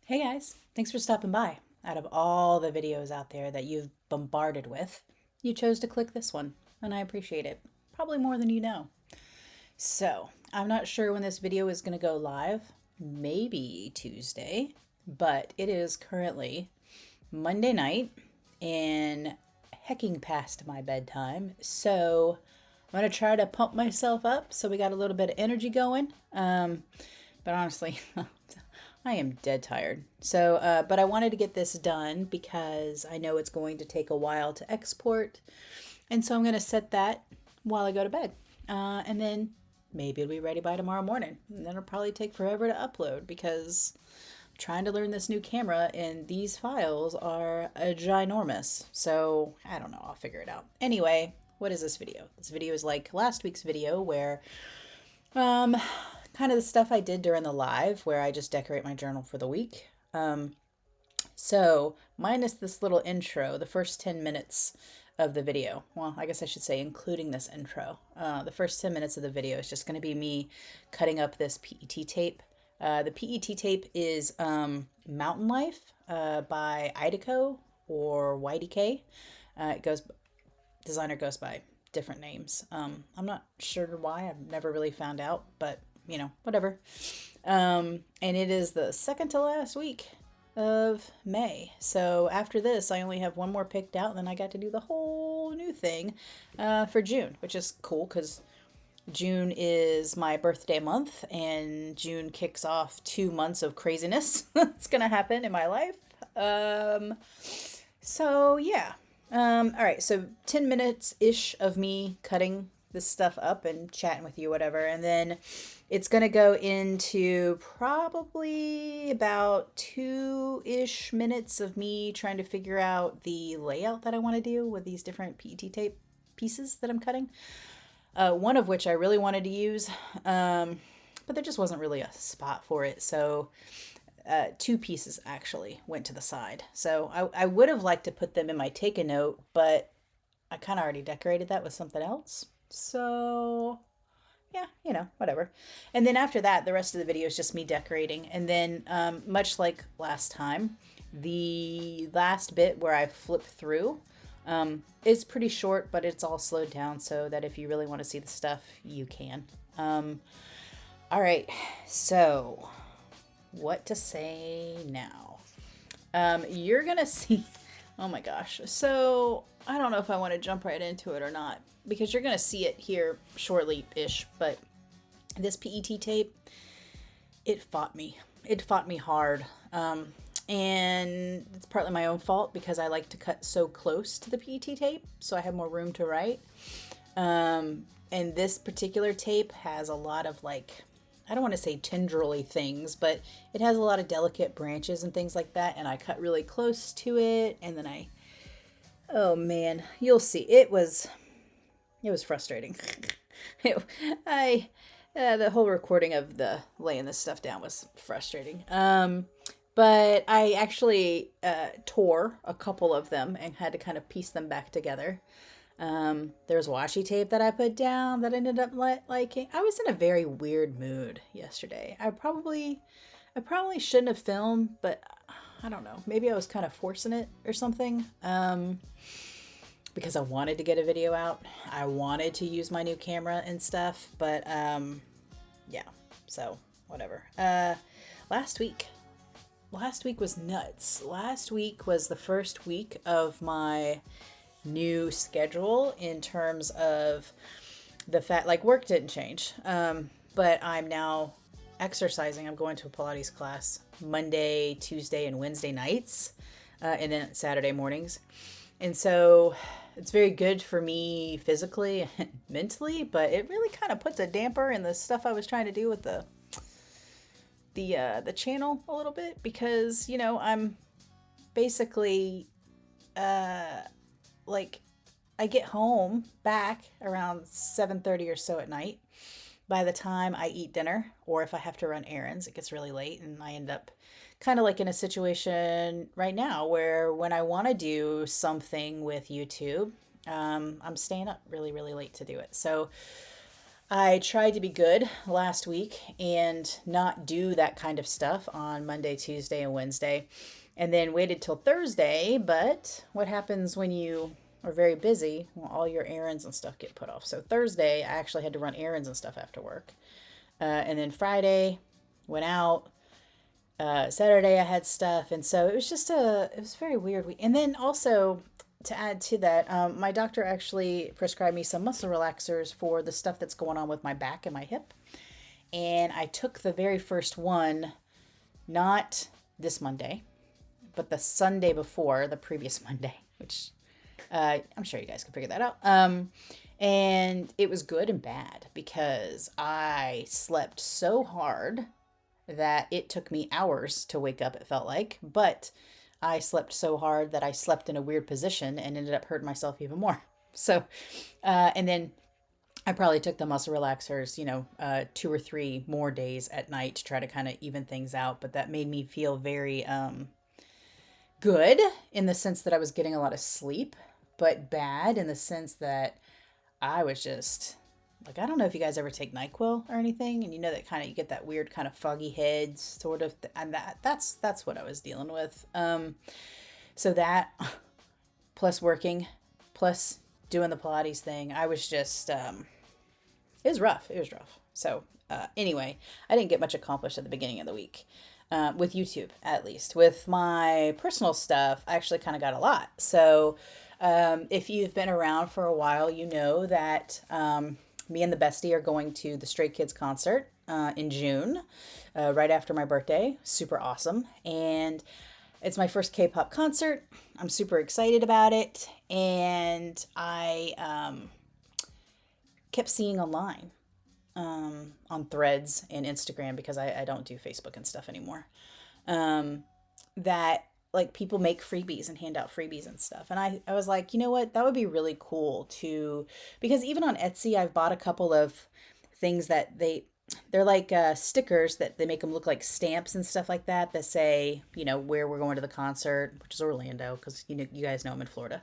Hey guys, thanks for stopping by. Out of all the videos out there that you've bombarded with, you chose to click this one, and I appreciate it. Probably more than you know. So, I'm not sure when this video is going to go live, maybe Tuesday, but it is currently Monday night and hecking past my bedtime. So, I'm going to try to pump myself up so we got a little bit of energy going. But honestly, I am dead tired. So, but I wanted to get this done because I know it's going to take a while to export. And so I'm going to set that while I go to bed. And then maybe it'll be ready by tomorrow morning. And then it'll probably take forever to upload because I'm trying to learn this new camera and these files are ginormous. So I don't know. I'll figure it out. Anyway, what is this video? This video is like last week's video where um, kind of the stuff I did during the live where I just decorate my journal for the week. So minus this little intro, the first 10 minutes of the video, well, I guess I should say including this intro, the first 10 minutes of the video is just going to be me cutting up this PET tape. The PET tape is Mountain Life by Idako or YDK. Designer goes by different names. I'm not sure why. I've never really found out, but whatever. And it is the second to last week of May. So after this, I only have one more picked out, and then I got to do the whole new thing for June, which is cool because June is my birthday month, and June kicks off 2 months of craziness that's gonna happen in my life. So yeah. All right, so 10 minutes ish of me cutting this stuff up and chatting with you, whatever. And then it's going to go into probably about 2-ish minutes of me trying to figure out the layout that I want to do with these different PET tape pieces that I'm cutting. One of which I really wanted to use, but there just wasn't really a spot for it. So two pieces actually went to the side. So I would have liked to put them in my take a note, but I kind of already decorated that with something else. So yeah, whatever. And then after that, the rest of the video is just me decorating. And then much like last time, the last bit where I flip through is pretty short, but it's all slowed down so that if you really want to see the stuff, you can. All right, so what to say now? You're gonna see. Oh my gosh. So I don't know if I want to jump right into it or not because you're gonna see it here shortly-ish. But this PET tape, it fought me. It fought me hard. And it's partly my own fault because I like to cut so close to the PET tape so I have more room to write. And this particular tape has a lot of I don't want to say tendrily things, but it has a lot of delicate branches and things like that. And I cut really close to it. And then oh man, you'll see. It was frustrating. The whole recording of the laying this stuff down was frustrating. But I actually tore a couple of them and had to kind of piece them back together. There's washi tape that I put down that I ended up liking. I was in a very weird mood yesterday. I probably shouldn't have filmed, but I don't know. Maybe I was kind of forcing it or something. Because I wanted to get a video out. I wanted to use my new camera and stuff, but yeah. So whatever. Last week was nuts. Last week was the first week of my new schedule in terms of the fact work didn't change, but I'm now exercising. I'm going to a Pilates class Monday, Tuesday, and Wednesday nights, and then Saturday mornings. And so it's very good for me physically and mentally, but it really kind of puts a damper in the stuff I was trying to do with the channel a little bit because I'm basically I get home back around 7:30 or so at night. By the time I eat dinner, or if I have to run errands, it gets really late, and I end up kind of in a situation right now where when I want to do something with YouTube, I'm staying up really, really late to do it. So I tried to be good last week and not do that kind of stuff on Monday, Tuesday, and Wednesday, and then waited till Thursday. But what happens when you are very busy? Well, all your errands and stuff get put off. So Thursday, I actually had to run errands and stuff after work. And then Friday, went out. Saturday, I had stuff. And so it was just it was a very weird week. And then also, to add to that, my doctor actually prescribed me some muscle relaxers for the stuff that's going on with my back and my hip. And I took the very first one, not this Monday, but the Sunday before, the previous Monday, which I'm sure you guys can figure that out. And it was good and bad because I slept so hard that it took me hours to wake up, it felt like. But I slept so hard that I slept in a weird position and ended up hurting myself even more. So, and then I probably took the muscle relaxers, 2 or 3 more days at night to try to kind of even things out. But that made me feel very good in the sense that I was getting a lot of sleep, but bad in the sense that I was just like, I don't know if you guys ever take NyQuil or anything, and that kind of, you get that weird kind of foggy head sort of, and that's what I was dealing with. So that plus working, plus doing the Pilates thing, I was just, it was rough. It was rough. So anyway, I didn't get much accomplished at the beginning of the week. With YouTube, at least. With my personal stuff, I actually kind of got a lot. So if you've been around for a while, you know that me and the bestie are going to the Stray Kids concert in June, right after my birthday. Super awesome. And it's my first K-pop concert. I'm super excited about it. And I kept seeing online on Threads and Instagram, because I don't do Facebook and stuff anymore, that like people make freebies and hand out freebies and stuff. And I was like, you know what, that would be really cool to, because even on Etsy, I've bought a couple of things that they're like stickers that they make them look like stamps and stuff like that say, where we're going to the concert, which is Orlando, because you guys know I'm in Florida.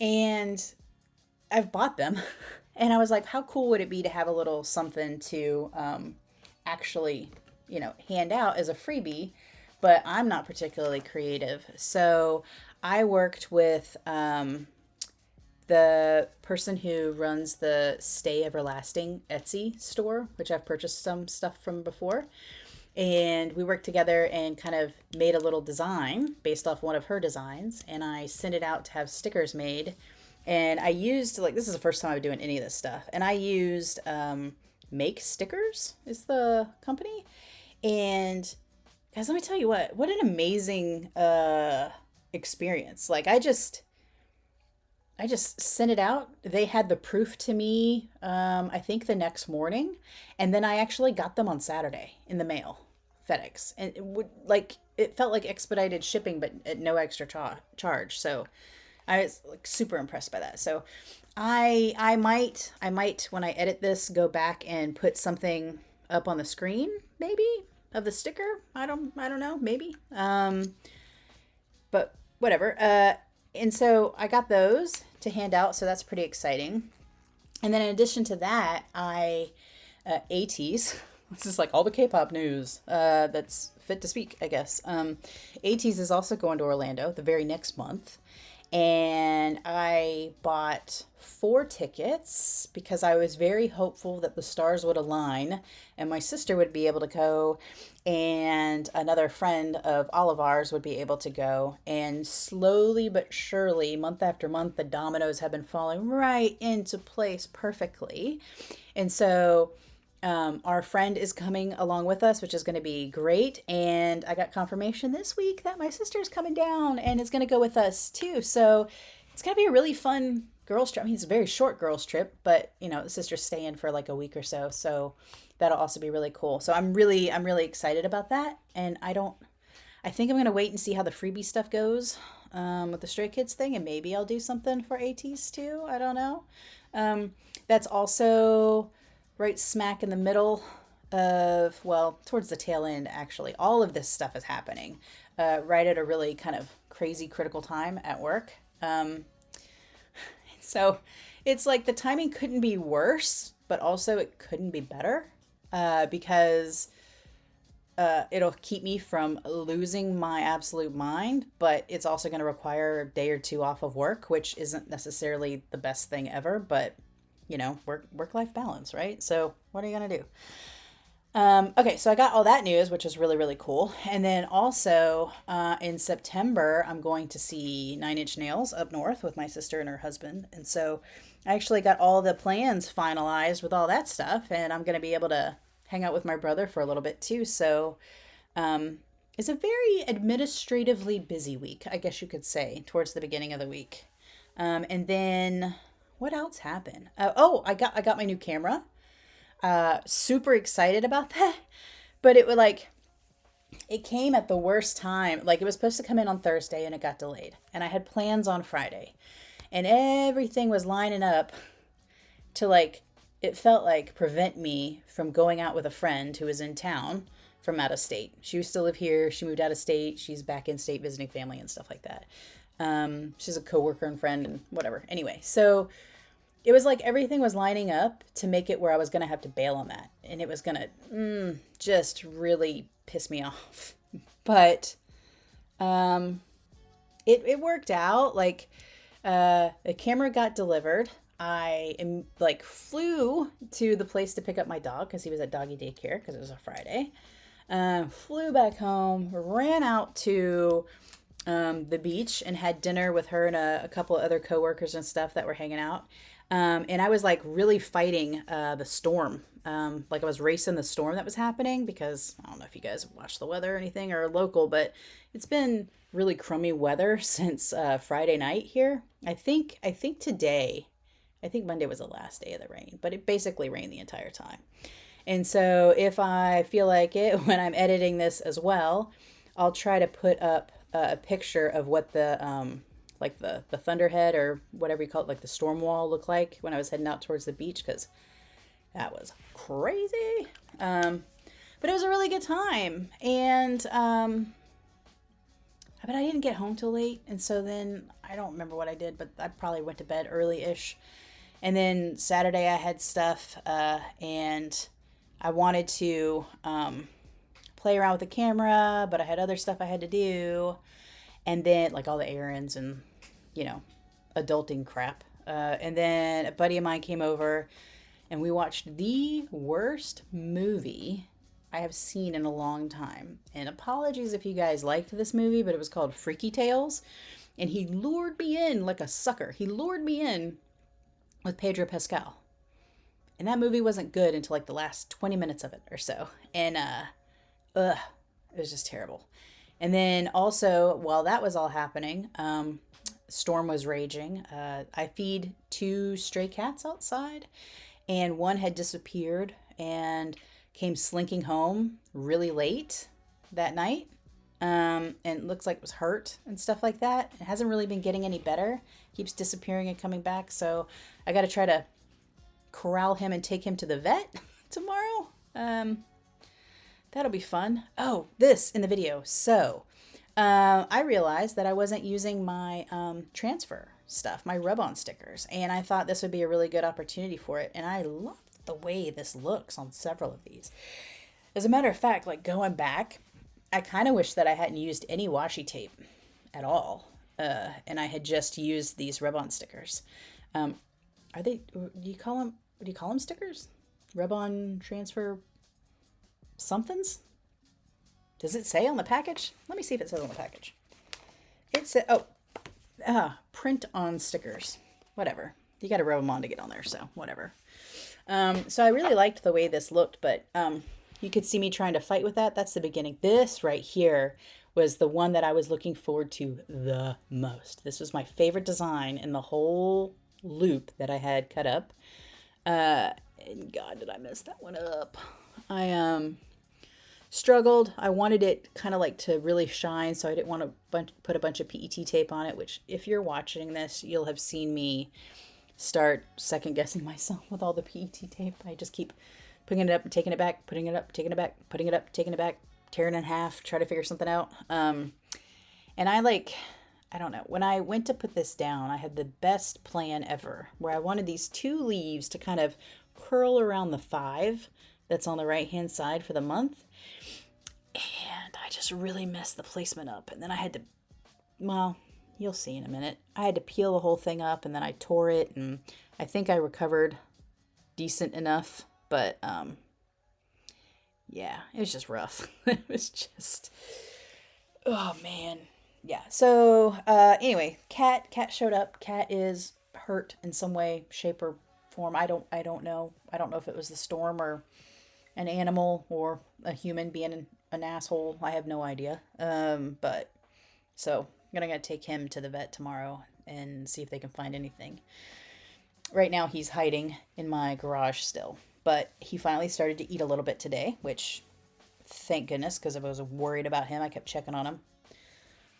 And I've bought them. And I was like, how cool would it be to have a little something to actually, hand out as a freebie? But I'm not particularly creative. So I worked with the person who runs the Stay Everlasting Etsy store, which I've purchased some stuff from before. And we worked together and kind of made a little design based off one of her designs. And I sent it out to have stickers made. And I used, this is the first time I'm doing any of this stuff. And I used Make Stickers is the company. And guys, let me tell you what an amazing experience. I just sent it out. They had the proof to me, I think the next morning. And then I actually got them on Saturday in the mail, FedEx. And it felt like expedited shipping, but at no extra charge. So I was super impressed by that. So I might when I edit this go back and put something up on the screen maybe of the sticker. I don't know, maybe. But whatever. And so I got those to hand out, so that's pretty exciting. And then in addition to that, ATEEZ, this is like all the K-pop news that's fit to speak, I guess. ATEEZ is also going to Orlando the very next month. And I bought 4 tickets because I was very hopeful that the stars would align and my sister would be able to go and another friend of all of ours would be able to go. And slowly but surely, month after month, the dominoes have been falling right into place perfectly. And so our friend is coming along with us, which is going to be great. And I got confirmation this week that my sister's coming down and is going to go with us too. So it's going to be a really fun girls trip. I mean, it's a very short girls trip, but the sister's staying for like a week or so. So that'll also be really cool. So I'm really excited about that. And I think I'm going to wait and see how the freebie stuff goes with the Stray Kids thing. And maybe I'll do something for ATEEZ too. I don't know. That's also right smack in the middle of, towards the tail end, actually. All of this stuff is happening right at a really kind of crazy critical time at work. So it's like the timing couldn't be worse, but also it couldn't be better, because it'll keep me from losing my absolute mind, but it's also going to require a day or two off of work, which isn't necessarily the best thing ever, but work life balance, right? So what are you going to do? Okay, so I got all that news, which is really, really cool. And then also in September, I'm going to see Nine Inch Nails up north with my sister and her husband. And so I actually got all the plans finalized with all that stuff, and I'm going to be able to hang out with my brother for a little bit too. So it's a very administratively busy week, I guess you could say, towards the beginning of the week. And then what else happened? I got my new camera. Super excited about that. But it came at the worst time. Like, it was supposed to come in on Thursday and it got delayed. And I had plans on Friday. And everything was lining up to, it felt like, prevent me from going out with a friend who was in town from out of state. She used to live here. She moved out of state. She's back in state visiting family and stuff like that. She's a coworker and friend and whatever. Anyway, so it was like everything was lining up to make it where I was going to have to bail on that. And it was going to just really piss me off. But it worked out. The camera got delivered. I flew to the place to pick up my dog because he was at doggy daycare because it was a Friday. Flew back home, ran out to the beach and had dinner with her and a couple of other coworkers and stuff that were hanging out. And I was really fighting the storm. I was racing the storm that was happening because I don't know if you guys watch the weather or anything or are local, but it's been really crummy weather since Friday night here. I think Monday was the last day of the rain, but it basically rained the entire time. And so if I feel like it when I'm editing this as well, I'll try to put up a picture of what the thunderhead or whatever you call it, the storm wall looked like when I was heading out towards the beach, because that was crazy. But it was a really good time. And but I didn't get home till late. And so then I don't remember what I did, but I probably went to bed early-ish. And then Saturday I had stuff and I wanted to play around with the camera, but I had other stuff I had to do. And then all the errands and, adulting crap. And then a buddy of mine came over and we watched the worst movie I have seen in a long time. And apologies if you guys liked this movie, but it was called Freaky Tales. And he lured me in like a sucker. He lured me in with Pedro Pascal. And that movie wasn't good until the last 20 minutes of it or so. And it was just terrible. And then also, while that was all happening, storm was raging. I feed 2 stray cats outside, and one had disappeared and came slinking home really late that night. And it looks like it was hurt and stuff like that. It hasn't really been getting any better. Keeps disappearing and coming back. So I got to try to corral him and take him to the vet tomorrow. That'll be fun. Oh, this in the video. So, I realized that I wasn't using my transfer stuff, my rub-on stickers, and I thought this would be a really good opportunity for it. And I love the way this looks on several of these. As a matter of fact, going back, I kind of wish that I hadn't used any washi tape at all, and I had just used these rub-on stickers. Are they? Do you call them stickers? Rub-on transfer somethings? Does it say on the package? Let me see if it says on the package. It said, print on stickers. Whatever. You got to rub them on to get on there, so whatever. So I really liked the way this looked, but you could see me trying to fight with that. That's the beginning. This right here was the one that I was looking forward to the most. This was my favorite design in the whole loop that I had cut up. And God, did I mess that one up. I struggled. I wanted it kind of to really shine, so I didn't want to put a bunch of PET tape on it, which if you're watching this, you'll have seen me start second guessing myself with all the PET tape. I just keep putting it up and taking it back, putting it up, taking it back, putting it up, taking it back, tearing it in half, try to figure something out. And I I don't know. When I went to put this down, I had the best plan ever where I wanted these two leaves to kind of curl around the 5 that's on the right hand side for the month. And I just really messed the placement up. And then I had to, well, you'll see in a minute. I had to peel the whole thing up and then I tore it, and I think I recovered decent enough. But yeah, it was just rough. It was just, oh man. Yeah. So anyway, cat showed up. Cat is hurt in some way, shape, or form. I don't know. I don't know if it was the storm or an animal or a human being an asshole. I have no idea. But so I'm gonna take him to the vet tomorrow and see if they can find anything. Right now he's hiding in my garage still, but he finally started to eat a little bit today, which thank goodness, because I was worried about him. I kept checking on him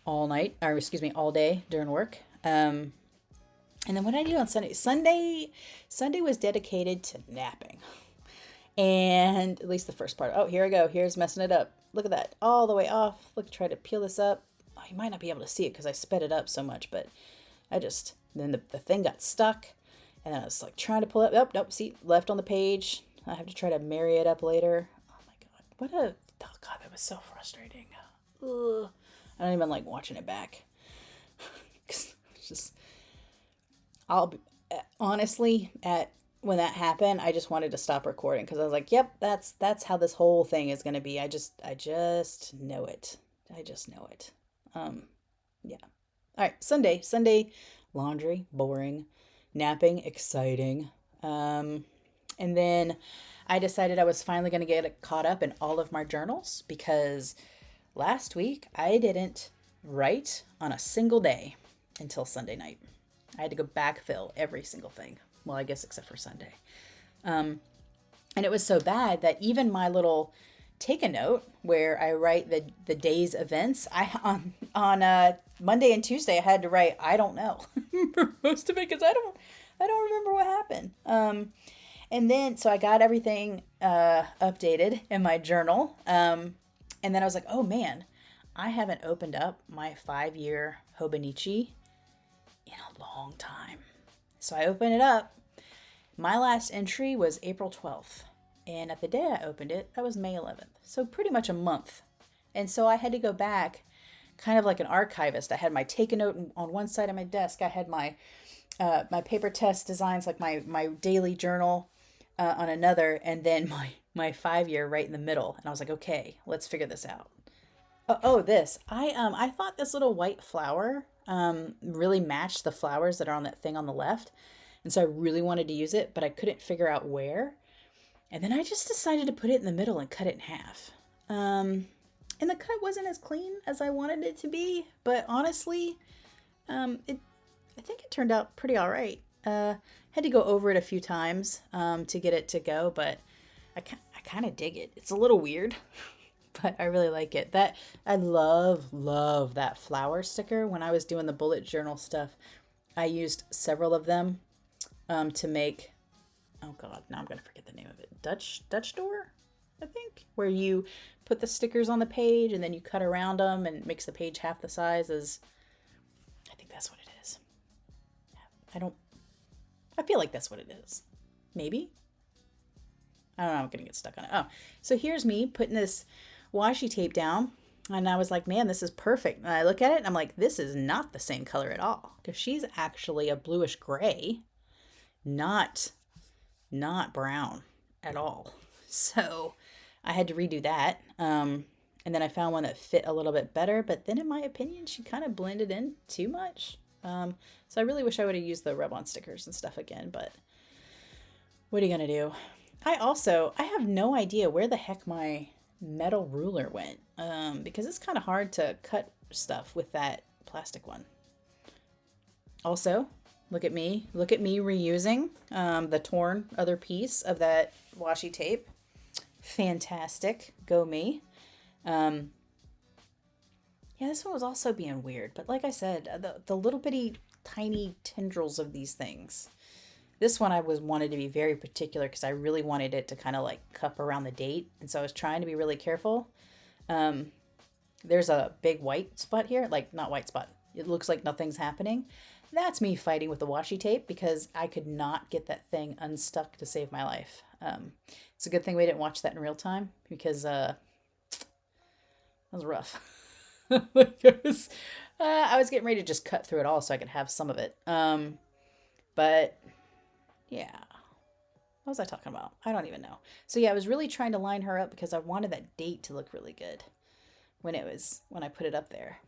all night, or excuse me, all day during work. And then what did I do on Sunday? Sunday was dedicated to napping. And at least the first part. Oh, here I go. Here's messing it up. Look at that. All the way off. Look, try to peel this up. Oh, you might not be able to see it because I sped it up so much, but then the thing got stuck. And then I was like trying to pull it up. Oh, nope, see, left on the page. I have to try to marry it up later. Oh my God. Oh God, that was so frustrating. Ugh. I don't even like watching it back. It's just, honestly, when that happened, I just wanted to stop recording because I was like, yep, that's how this whole thing is going to be. I just know it. I just know it. Yeah. All right. Sunday, laundry, boring, napping, exciting. And then I decided I was finally going to get caught up in all of my journals because last week I didn't write on a single day until Sunday night. I had to go backfill every single thing. Well, I guess except for Sunday. And it was so bad that even my little take a note where I write the day's events, on Monday and Tuesday I had to write I don't know for most of it because I don't remember what happened. And then so I got everything updated in my journal. And then I was like, oh man, I haven't opened up my 5-year Hobonichi in a long time. So I opened it up. My last entry was April 12th. And at the day I opened it, that was May 11th. So pretty much a month. And so I had to go back kind of like an archivist. I had my take a note on one side of my desk. I had my PaperTess Designs, like my daily journal on another. And then my 5-year right in the middle. And I was like, okay, let's figure this out. This. I thought this little white flower really matched the flowers that are on that thing on the left. And so I really wanted to use it, but I couldn't figure out where. And then I just decided to put it in the middle and cut it in half. And the cut wasn't as clean as I wanted it to be, but honestly, I think it turned out pretty all right. Had to go over it a few times to get it to go, but I kind of dig it. It's a little weird, but I really like it. I love that flower sticker. When I was doing the bullet journal stuff, I used several of them to make, oh God, now I'm going to forget the name of it. Dutch door, I think, where you put the stickers on the page and then you cut around them and it makes the page half the size as, I think that's what it is. I feel like that's what it is. Maybe. I don't know, I'm going to get stuck on it. Oh, so here's me putting this washi tape down. And I was like, man, this is perfect. And I look at it and I'm like, this is not the same color at all. Because she's actually a bluish gray, not brown at all. So I had to redo that. And then I found one that fit a little bit better. But then in my opinion, she kind of blended in too much. So I really wish I would have used the rub-on stickers and stuff again. But what are you going to do? I have no idea where the heck my metal ruler went, because it's kind of hard to cut stuff with that plastic one. Also, look at me reusing the torn other piece of that washi tape. Fantastic. Go me. Yeah, this one was also being weird, but like I said, the little bitty tiny tendrils of these things. This one I wanted to be very particular because I really wanted it to kind of like cup around the date. And so I was trying to be really careful. There's a big white spot here, like not white spot, it looks like nothing's happening. That's me fighting with the washi tape because I could not get that thing unstuck to save my life. It's a good thing we didn't watch that in real time because that was rough. I was getting ready to just cut through it all so I could have some of it. But yeah, what was I talking about? I don't even know. So yeah, I was really trying to line her up because I wanted that date to look really good when I put it up there.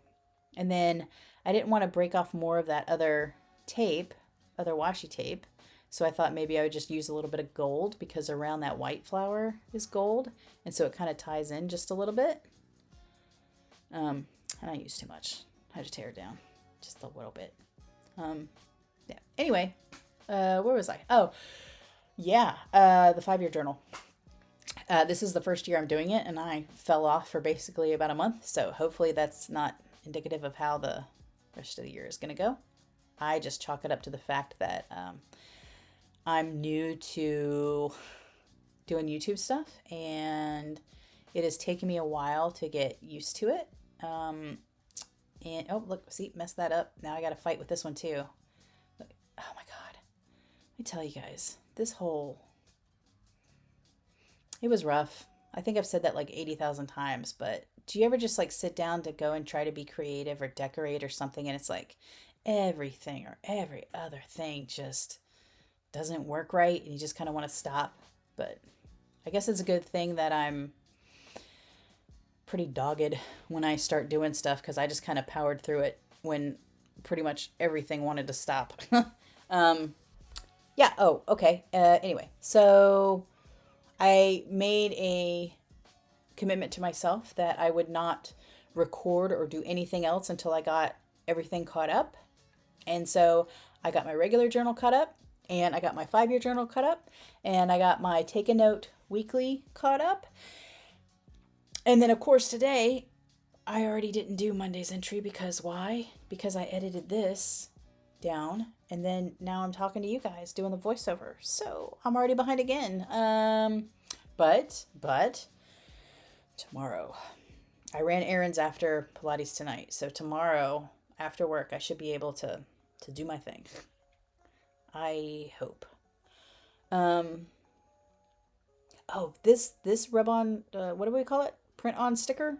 And then I didn't want to break off more of that other washi tape. So I thought maybe I would just use a little bit of gold because around that white flower is gold. And so it kind of ties in just a little bit. And I used too much. I had to tear it down just a little bit. Yeah. Anyway, where was I? Oh, yeah. The 5-year journal. This is the first year I'm doing it, and I fell off for basically about a month. So hopefully that's not indicative of how the rest of the year is going to go. I just chalk it up to the fact that I'm new to doing YouTube stuff, and it has taken me a while to get used to it. And oh, look, see, messed that up. Now I got to fight with this one too. Look, oh my God. Let me tell you guys, it was rough. I think I've said that like 80,000 times, but do you ever just like sit down to go and try to be creative or decorate or something, and it's like everything or every other thing just doesn't work right and you just kind of want to stop? But I guess it's a good thing that I'm pretty dogged when I start doing stuff because I just kind of powered through it when pretty much everything wanted to stop. Yeah. Oh, okay. Anyway, so I made a commitment to myself that I would not record or do anything else until I got everything caught up. And so I got my regular journal cut up, and I got my 5-year journal cut up, and I got my Take a Note weekly caught up. And then, of course, today I already didn't do Monday's entry because why? Because I edited this down, and then now I'm talking to you guys doing the voiceover. So I'm already behind again. But tomorrow, I ran errands after Pilates tonight. So tomorrow after work, I should be able to do my thing. I hope. Oh, this rub-on, what do we call it? Print-on sticker.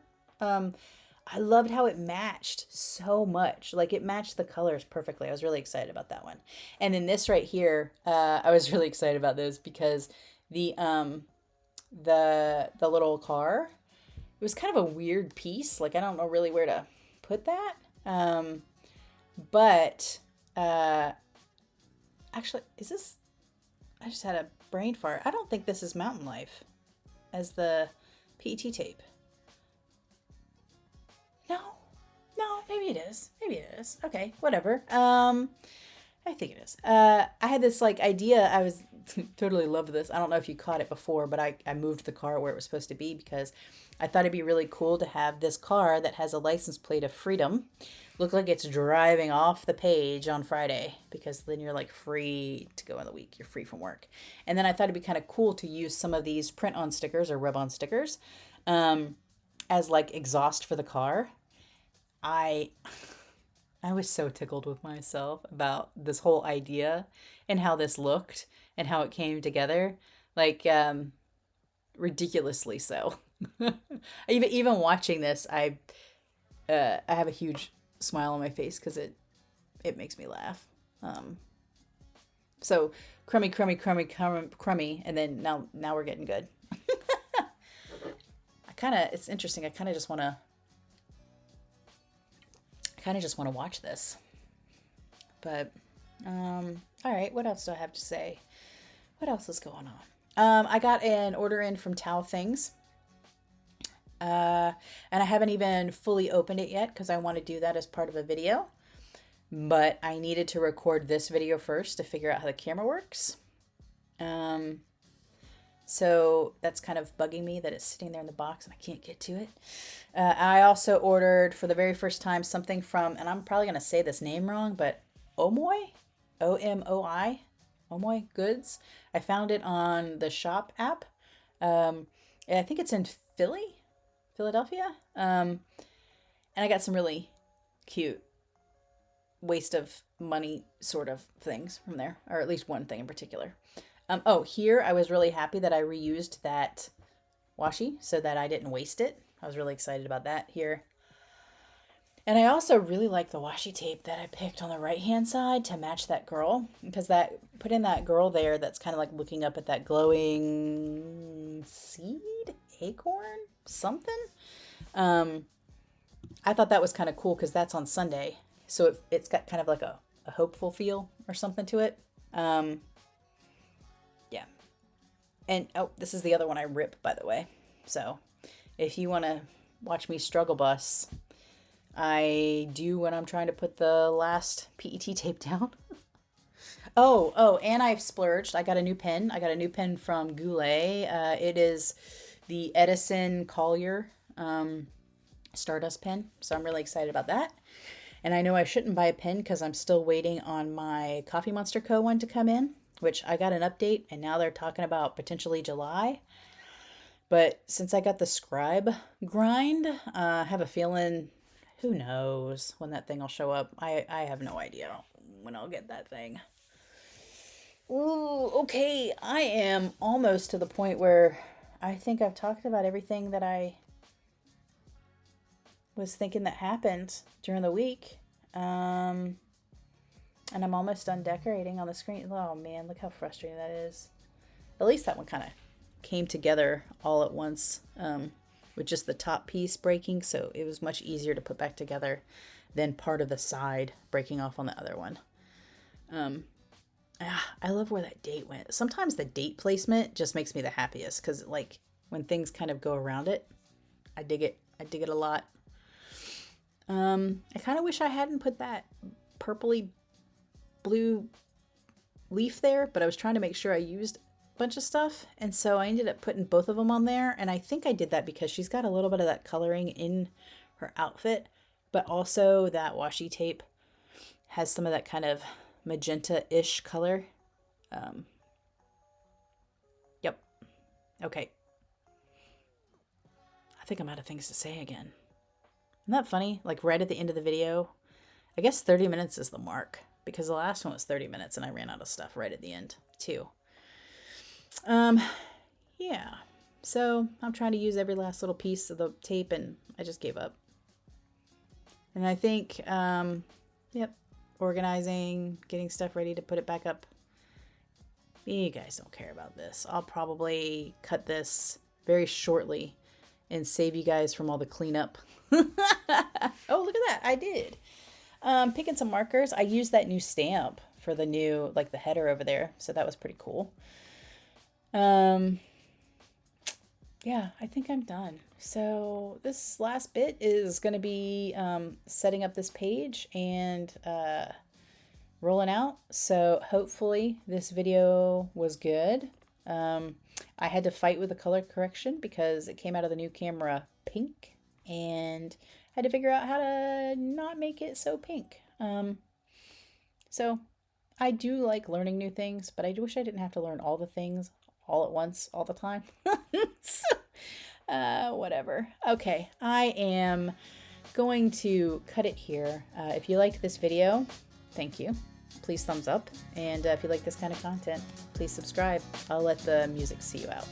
I loved how it matched so much. Like it matched the colors perfectly. I was really excited about that one. And then this right here, I was really excited about this because the little car, it was kind of a weird piece. Like I don't know really where to put that. But actually, is this? I just had a brain fart. I don't think this is Mountain Life as the PET tape. No, maybe it is. Okay, whatever. I think it is. I had this like idea. I was totally loved this. I don't know if you caught it before, but I moved the car where it was supposed to be because I thought it'd be really cool to have this car that has a license plate of freedom look like it's driving off the page on Friday, because then you're like free to go in the week. You're free from work. And then I thought it'd be kind of cool to use some of these print-on stickers or rub-on stickers as like exhaust for the car. I was so tickled with myself about this whole idea and how this looked and how it came together. Like ridiculously so. Even watching this, I have a huge smile on my face because it makes me laugh. So crummy, and then now we're getting good. It's interesting. I kind of just want to watch this. But all right, what else do I have to say? What else is going on? I got an order in from Tao Things. And I haven't even fully opened it yet because I want to do that as part of a video. But I needed to record this video first to figure out how the camera works. So that's kind of bugging me that it's sitting there in the box and I can't get to it. I also ordered for the very first time something from, and I'm probably going to say this name wrong, but Omoi? O-M-O-I? Omoi Goods. I found it on the shop app. And I think it's in Philadelphia. And I got some really cute waste of money sort of things from there, or at least one thing in particular. Oh, here I was really happy that I reused that washi so that I didn't waste it. I was really excited about that here. And I also really like the washi tape that I picked on the right hand side to match that girl, because that put in that girl there that's kind of like looking up at that glowing seed, acorn, something. I thought that was kind of cool because that's on Sunday. So it's got kind of like a hopeful feel or something to it. Yeah. And oh, this is the other one I rip, by the way. So if you want to watch me struggle bus, I do when I'm trying to put the last PET tape down. Oh, and I've splurged. I got a new pen. I got a new pen from Goulet. It is the Edison Collier Stardust pen. So I'm really excited about that. And I know I shouldn't buy a pen because I'm still waiting on my Coffee Monster Co. one to come in, which I got an update, and now they're talking about potentially July. But since I got the Scribe grind, I have a feeling, who knows when that thing will show up. I have no idea when I'll get that thing. Ooh, okay. I am almost to the point where I think I've talked about everything that I was thinking that happened during the week. And I'm almost done decorating on the screen. Oh man, look how frustrating that is. At least that one kind of came together all at once, with just the top piece breaking, so it was much easier to put back together than part of the side breaking off on the other one. I love where that date went. Sometimes the date placement just makes me the happiest, because like when things kind of go around it, I dig it. I dig it a lot. I kind of wish I hadn't put that purpley blue leaf there, but I was trying to make sure I used a bunch of stuff, and so I ended up putting both of them on there, and I think I did that because she's got a little bit of that coloring in her outfit, but also that washi tape has some of that kind of magenta-ish color. Yep. Okay. I think I'm out of things to say again. Isn't that funny? Like right at the end of the video, I guess 30 minutes is the mark, because the last one was 30 minutes and I ran out of stuff right at the end too. Yeah. So I'm trying to use every last little piece of the tape and I just gave up. And I think, yep, organizing, getting stuff ready to put it back up. You guys don't care about this. I'll probably cut this very shortly and save you guys from all the cleanup. Oh, look at that. I did. Picking some markers. I used that new stamp for the new, like the header over there. So that was pretty cool. Yeah, I think I'm done. So this last bit is going to be setting up this page and rolling out. So hopefully this video was good. I had to fight with the color correction because it came out of the new camera pink, and had to figure out how to not make it so pink. So I do like learning new things, but I wish I didn't have to learn all the things all at once, all the time. Whatever. Okay, I am going to cut it here. If you liked this video, thank you. Please thumbs up. And if you like this kind of content, please subscribe. I'll let the music see you out.